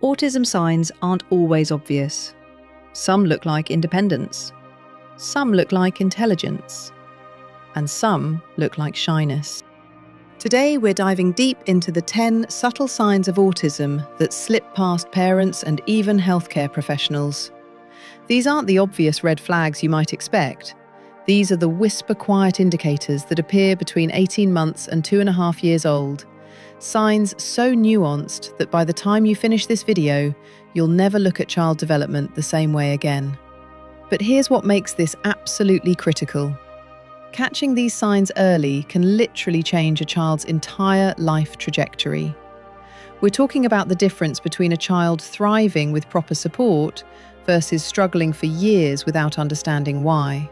Autism signs aren't always obvious. Some look like independence, some look like intelligence, and some look like shyness. Today we're diving deep into the 10 subtle signs of autism that slip past parents and even healthcare professionals. These aren't the obvious red flags you might expect. These are the whisper-quiet indicators that appear between 18 months and 2.5 years old. Signs so nuanced that by the time you finish this video, you'll never look at child development the same way again. But here's what makes this absolutely critical. Catching these signs early can literally change a child's entire life trajectory. We're talking about the difference between a child thriving with proper support versus struggling for years without understanding why.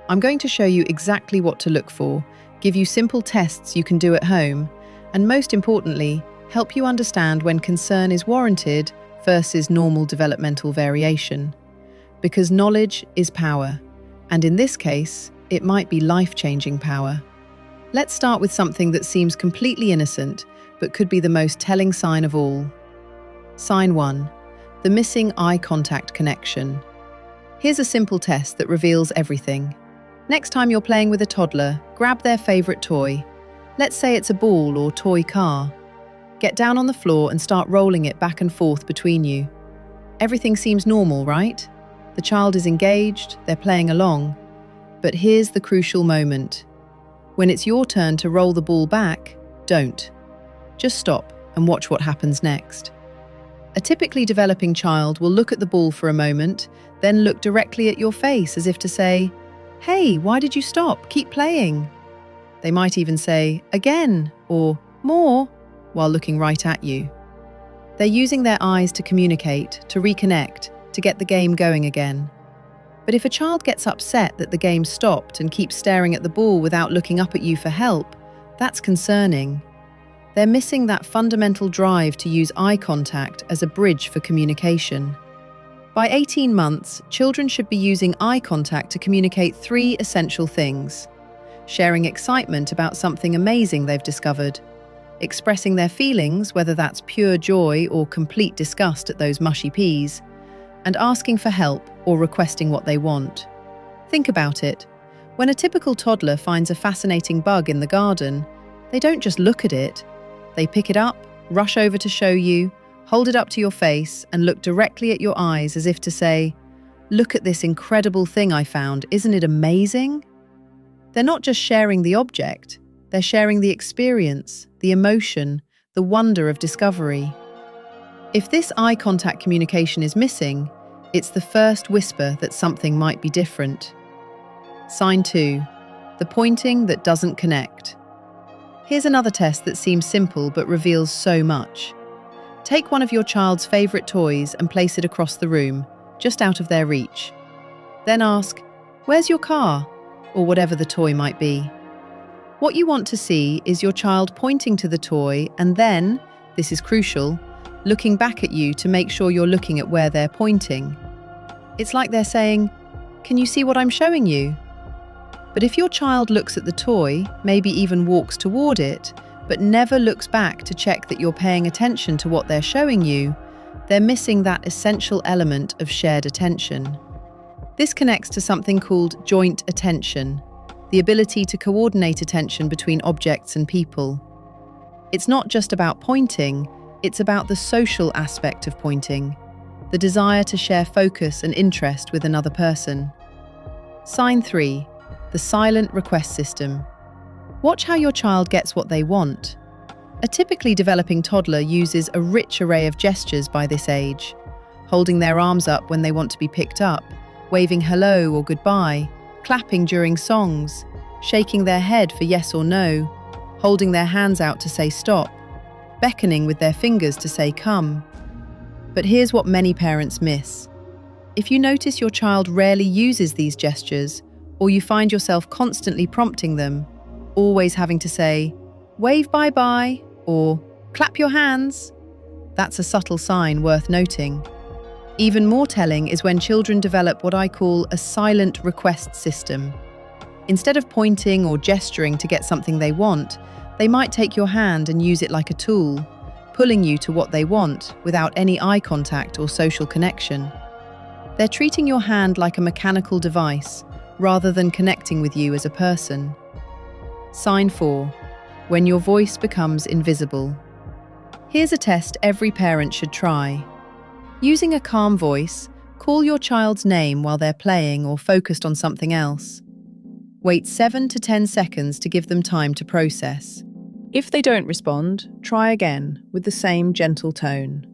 I'm going to show you exactly what to look for, give you simple tests you can do at home, and most importantly, help you understand when concern is warranted versus normal developmental variation. Because knowledge is power, and in this case, it might be life-changing power. Let's start with something that seems completely innocent, but could be the most telling sign of all. Sign 1. The missing eye contact connection. Here's a simple test that reveals everything. Next time you're playing with a toddler, grab their favorite toy. Let's say it's a ball or toy car. Get down on the floor and start rolling it back and forth between you. Everything seems normal, right? The child is engaged, they're playing along. But here's the crucial moment. When it's your turn to roll the ball back, don't. Just stop and watch what happens next. A typically developing child will look at the ball for a moment, then look directly at your face as if to say, "Hey, why did you stop? Keep playing." They might even say, "Again," or "More," while looking right at you. They're using their eyes to communicate, to reconnect, to get the game going again. But if a child gets upset that the game stopped and keeps staring at the ball without looking up at you for help, that's concerning. They're missing that fundamental drive to use eye contact as a bridge for communication. By 18 months, children should be using eye contact to communicate 3 essential things: sharing excitement about something amazing they've discovered, expressing their feelings, whether that's pure joy or complete disgust at those mushy peas, and asking for help or requesting what they want. Think about it. When a typical toddler finds a fascinating bug in the garden, they don't just look at it. They pick it up, rush over to show you, hold it up to your face, and look directly at your eyes as if to say, "Look at this incredible thing I found, isn't it amazing?" They're not just sharing the object, they're sharing the experience, the emotion, the wonder of discovery. If this eye contact communication is missing, it's the first whisper that something might be different. Sign 2. The pointing that doesn't connect. Here's another test that seems simple but reveals so much. Take one of your child's favorite toys and place it across the room, just out of their reach. Then ask, "Where's your car?" or whatever the toy might be. What you want to see is your child pointing to the toy and then, this is crucial, looking back at you to make sure you're looking at where they're pointing. It's like they're saying, "Can you see what I'm showing you?" But if your child looks at the toy, maybe even walks toward it, but never looks back to check that you're paying attention to what they're showing you, they're missing that essential element of shared attention. This connects to something called joint attention, the ability to coordinate attention between objects and people. It's not just about pointing, it's about the social aspect of pointing, the desire to share focus and interest with another person. Sign 3. The silent request system. Watch how your child gets what they want. A typically developing toddler uses a rich array of gestures by this age, holding their arms up when they want to be picked up, waving hello or goodbye, clapping during songs, shaking their head for yes or no, holding their hands out to say stop, beckoning with their fingers to say come. But here's what many parents miss. If you notice your child rarely uses these gestures, or you find yourself constantly prompting them, always having to say, "Wave bye-bye," or "Clap your hands," that's a subtle sign worth noting. Even more telling is when children develop what I call a silent request system. Instead of pointing or gesturing to get something they want, they might take your hand and use it like a tool, pulling you to what they want without any eye contact or social connection. They're treating your hand like a mechanical device rather than connecting with you as a person. Sign 4. When your voice becomes invisible. Here's a test every parent should try. Using a calm voice, call your child's name while they're playing or focused on something else. Wait 7 to 10 seconds to give them time to process. If they don't respond, try again with the same gentle tone.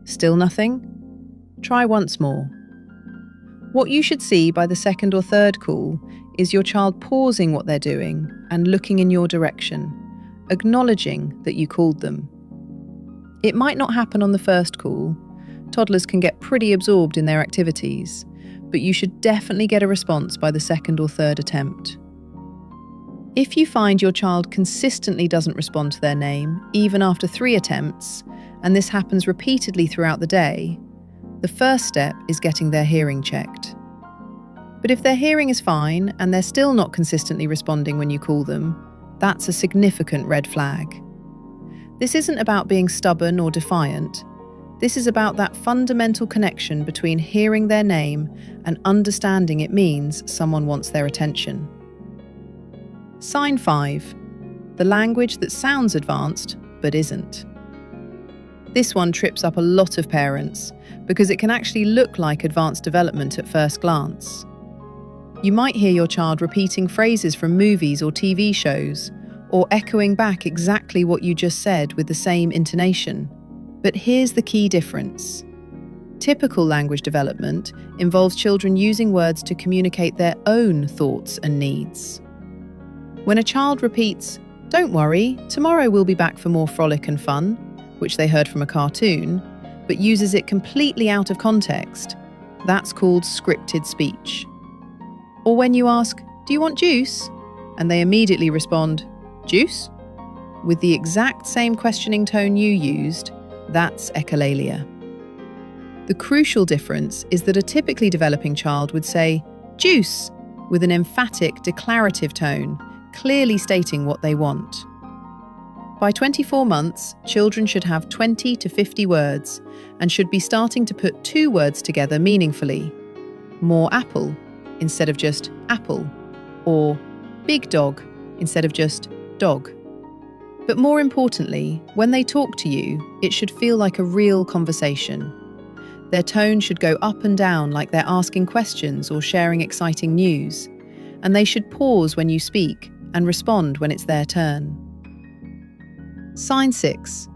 Still nothing? Try once more. What you should see by the second or third call is your child pausing what they're doing and looking in your direction, acknowledging that you called them. It might not happen on the first call. Toddlers can get pretty absorbed in their activities, but you should definitely get a response by the second or third attempt. If you find your child consistently doesn't respond to their name, even after 3 attempts, and this happens repeatedly throughout the day, the first step is getting their hearing checked. But if their hearing is fine and they're still not consistently responding when you call them, that's a significant red flag. This isn't about being stubborn or defiant. This is about that fundamental connection between hearing their name and understanding it means someone wants their attention. Sign 5. The language that sounds advanced but isn't. This one trips up a lot of parents because it can actually look like advanced development at first glance. You might hear your child repeating phrases from movies or TV shows, or echoing back exactly what you just said with the same intonation. But here's the key difference. Typical language development involves children using words to communicate their own thoughts and needs. When a child repeats, "Don't worry, tomorrow we'll be back for more frolic and fun," which they heard from a cartoon, but uses it completely out of context, that's called scripted speech. Or when you ask, "Do you want juice?" and they immediately respond, "Juice?" with the exact same questioning tone you used, that's echolalia. The crucial difference is that a typically developing child would say, "Juice," with an emphatic, declarative tone, clearly stating what they want. By 24 months, children should have 20 to 50 words and should be starting to put 2 words together meaningfully. More apple instead of just apple, or big dog instead of just dog. But more importantly, when they talk to you, it should feel like a real conversation. Their tone should go up and down like they're asking questions or sharing exciting news, and they should pause when you speak and respond when it's their turn. Sign 6.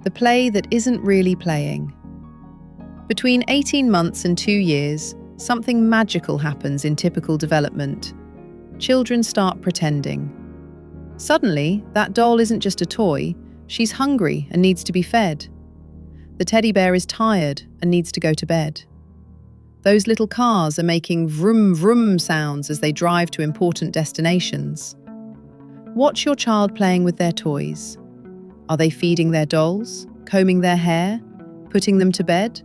The play that isn't really playing. Between 18 months and 2 years, something magical happens in typical development. Children start pretending. Suddenly, that doll isn't just a toy, she's hungry and needs to be fed. The teddy bear is tired and needs to go to bed. Those little cars are making vroom vroom sounds as they drive to important destinations. Watch your child playing with their toys. Are they feeding their dolls, combing their hair, putting them to bed,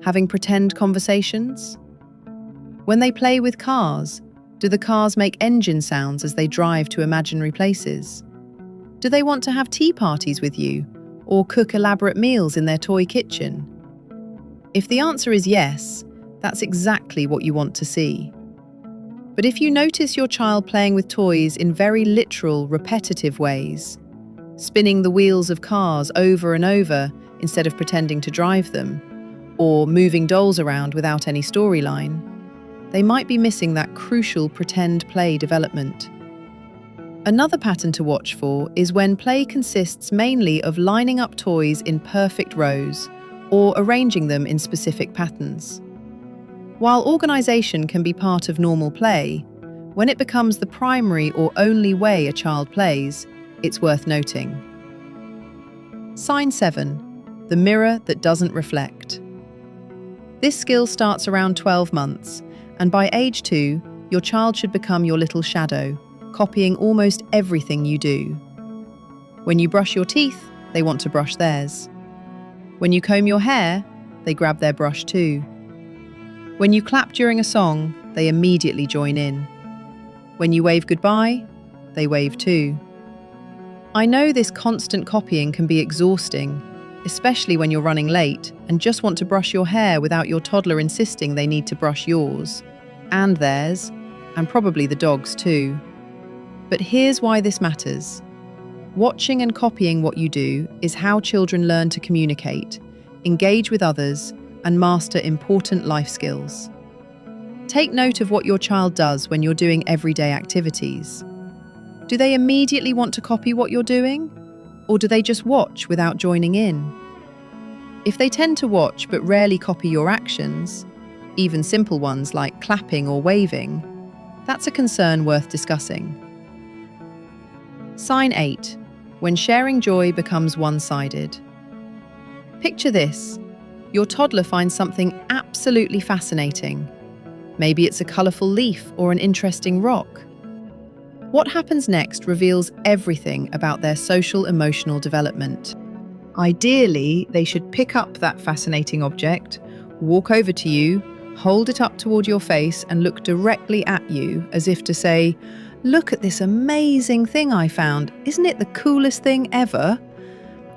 having pretend conversations? When they play with cars, do the cars make engine sounds as they drive to imaginary places? Do they want to have tea parties with you or cook elaborate meals in their toy kitchen? If the answer is yes, that's exactly what you want to see. But if you notice your child playing with toys in very literal, repetitive ways, spinning the wheels of cars over and over instead of pretending to drive them, or moving dolls around without any storyline, they might be missing that crucial pretend play development. Another pattern to watch for is when play consists mainly of lining up toys in perfect rows or arranging them in specific patterns. While organisation can be part of normal play, when it becomes the primary or only way a child plays, it's worth noting. Sign 7. The mirror that doesn't reflect. This skill starts around 12 months, and by age 2, your child should become your little shadow, copying almost everything you do. When you brush your teeth, they want to brush theirs. When you comb your hair, they grab their brush too. When you clap during a song, they immediately join in. When you wave goodbye, they wave too. I know this constant copying can be exhausting, especially when you're running late and just want to brush your hair without your toddler insisting they need to brush yours, and theirs, and probably the dog's too. But here's why this matters. Watching and copying what you do is how children learn to communicate, engage with others, and master important life skills. Take note of what your child does when you're doing everyday activities. Do they immediately want to copy what you're doing? Or do they just watch without joining in? If they tend to watch but rarely copy your actions, even simple ones like clapping or waving, that's a concern worth discussing. Sign 8. When sharing joy becomes one-sided. Picture this. Your toddler finds something absolutely fascinating. Maybe it's a colourful leaf or an interesting rock. What happens next reveals everything about their social-emotional development. Ideally, they should pick up that fascinating object, walk over to you, hold it up toward your face and look directly at you as if to say, "Look at this amazing thing I found. Isn't it the coolest thing ever?"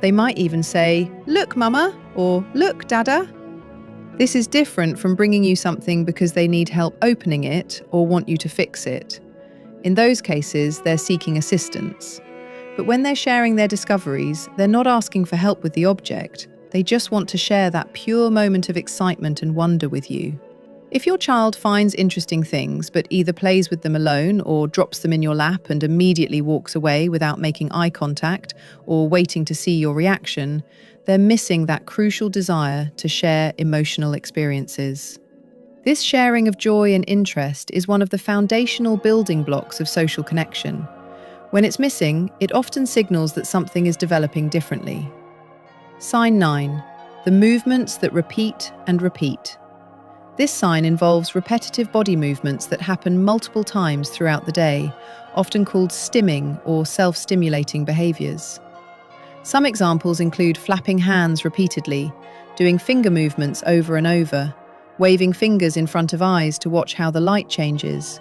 They might even say, "Look, Mama," or "Look, Dada." This is different from bringing you something because they need help opening it or want you to fix it. In those cases, they're seeking assistance. But when they're sharing their discoveries, they're not asking for help with the object. They just want to share that pure moment of excitement and wonder with you. If your child finds interesting things but either plays with them alone or drops them in your lap and immediately walks away without making eye contact or waiting to see your reaction, they're missing that crucial desire to share emotional experiences. This sharing of joy and interest is one of the foundational building blocks of social connection. When it's missing, it often signals that something is developing differently. Sign 9. The movements that repeat and repeat. This sign involves repetitive body movements that happen multiple times throughout the day, often called stimming or self-stimulating behaviors. Some examples include flapping hands repeatedly, doing finger movements over and over, waving fingers in front of eyes to watch how the light changes,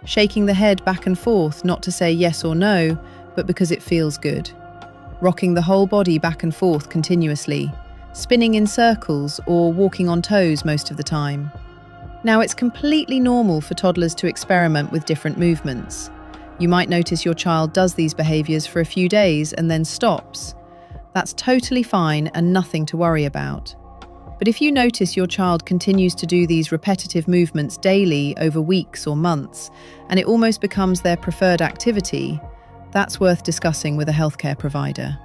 shaking the head back and forth not to say yes or no, but because it feels good, rocking the whole body back and forth continuously, spinning in circles or walking on toes most of the time. Now, it's completely normal for toddlers to experiment with different movements. You might notice your child does these behaviors for a few days and then stops. That's totally fine and nothing to worry about. But if you notice your child continues to do these repetitive movements daily over weeks or months, and it almost becomes their preferred activity, that's worth discussing with a healthcare provider.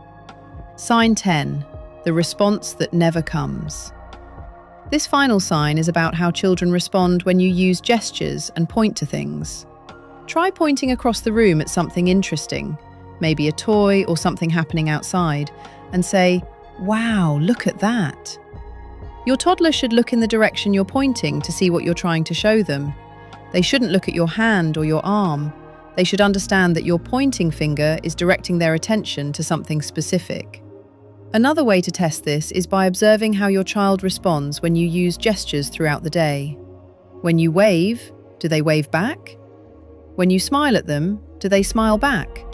Sign 10. The response that never comes. This final sign is about how children respond when you use gestures and point to things. Try pointing across the room at something interesting, maybe a toy or something happening outside, and say, "Wow, look at that." Your toddler should look in the direction you're pointing to see what you're trying to show them. They shouldn't look at your hand or your arm. They should understand that your pointing finger is directing their attention to something specific. Another way to test this is by observing how your child responds when you use gestures throughout the day. When you wave, do they wave back? When you smile at them, do they smile back?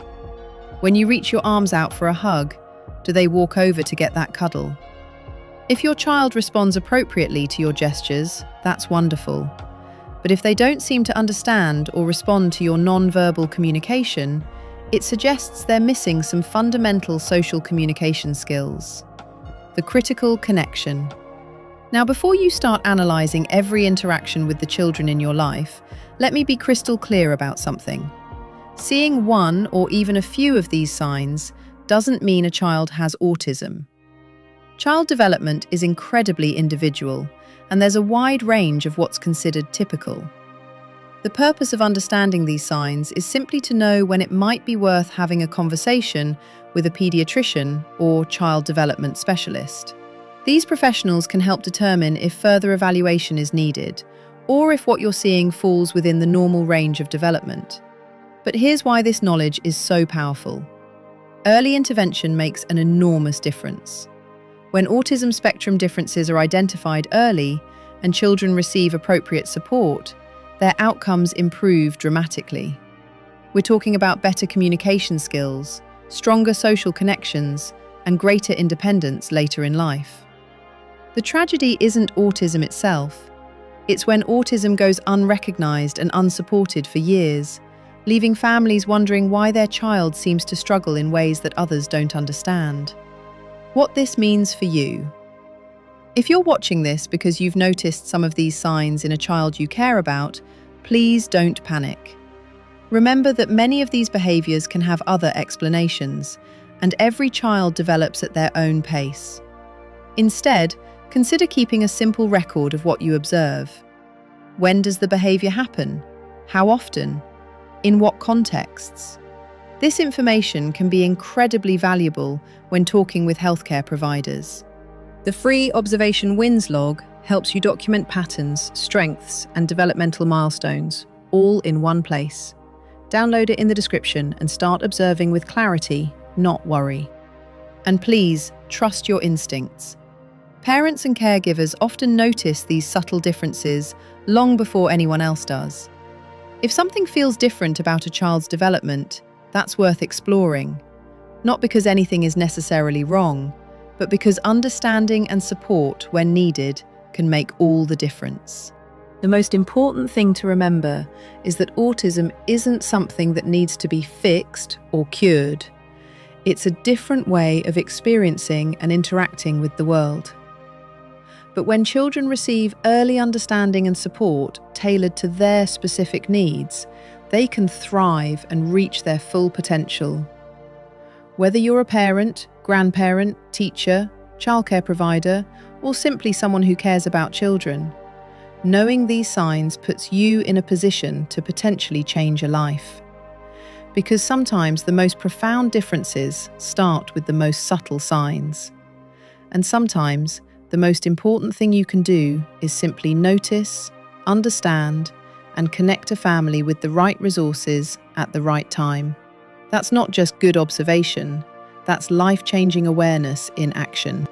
When you reach your arms out for a hug, do they walk over to get that cuddle? If your child responds appropriately to your gestures, that's wonderful. But if they don't seem to understand or respond to your non-verbal communication, it suggests they're missing some fundamental social communication skills. The critical connection. Now, before you start analysing every interaction with the children in your life, let me be crystal clear about something. Seeing one or even a few of these signs doesn't mean a child has autism. Child development is incredibly individual, and there's a wide range of what's considered typical. The purpose of understanding these signs is simply to know when it might be worth having a conversation with a pediatrician or child development specialist. These professionals can help determine if further evaluation is needed, or if what you're seeing falls within the normal range of development. But here's why this knowledge is so powerful. Early intervention makes an enormous difference. When autism spectrum differences are identified early and children receive appropriate support, their outcomes improve dramatically. We're talking about better communication skills, stronger social connections, and greater independence later in life. The tragedy isn't autism itself. It's when autism goes unrecognized and unsupported for years, leaving families wondering why their child seems to struggle in ways that others don't understand. What this means for you. If you're watching this because you've noticed some of these signs in a child you care about, please don't panic. Remember that many of these behaviors can have other explanations, and every child develops at their own pace. Instead, consider keeping a simple record of what you observe. When does the behavior happen? How often? In what contexts? This information can be incredibly valuable when talking with healthcare providers. The free Observation Wins log helps you document patterns, strengths, and developmental milestones, all in one place. Download it in the description and start observing with clarity, not worry. And please, trust your instincts. Parents and caregivers often notice these subtle differences long before anyone else does. If something feels different about a child's development, that's worth exploring. Not because anything is necessarily wrong, but because understanding and support, when needed, can make all the difference. The most important thing to remember is that autism isn't something that needs to be fixed or cured. It's a different way of experiencing and interacting with the world. But when children receive early understanding and support tailored to their specific needs, they can thrive and reach their full potential. Whether you're a parent, grandparent, teacher, childcare provider, or simply someone who cares about children, knowing these signs puts you in a position to potentially change a life. Because sometimes the most profound differences start with the most subtle signs. And sometimes the most important thing you can do is simply notice, understand, and connect a family with the right resources at the right time. That's not just good observation, that's life-changing awareness in action.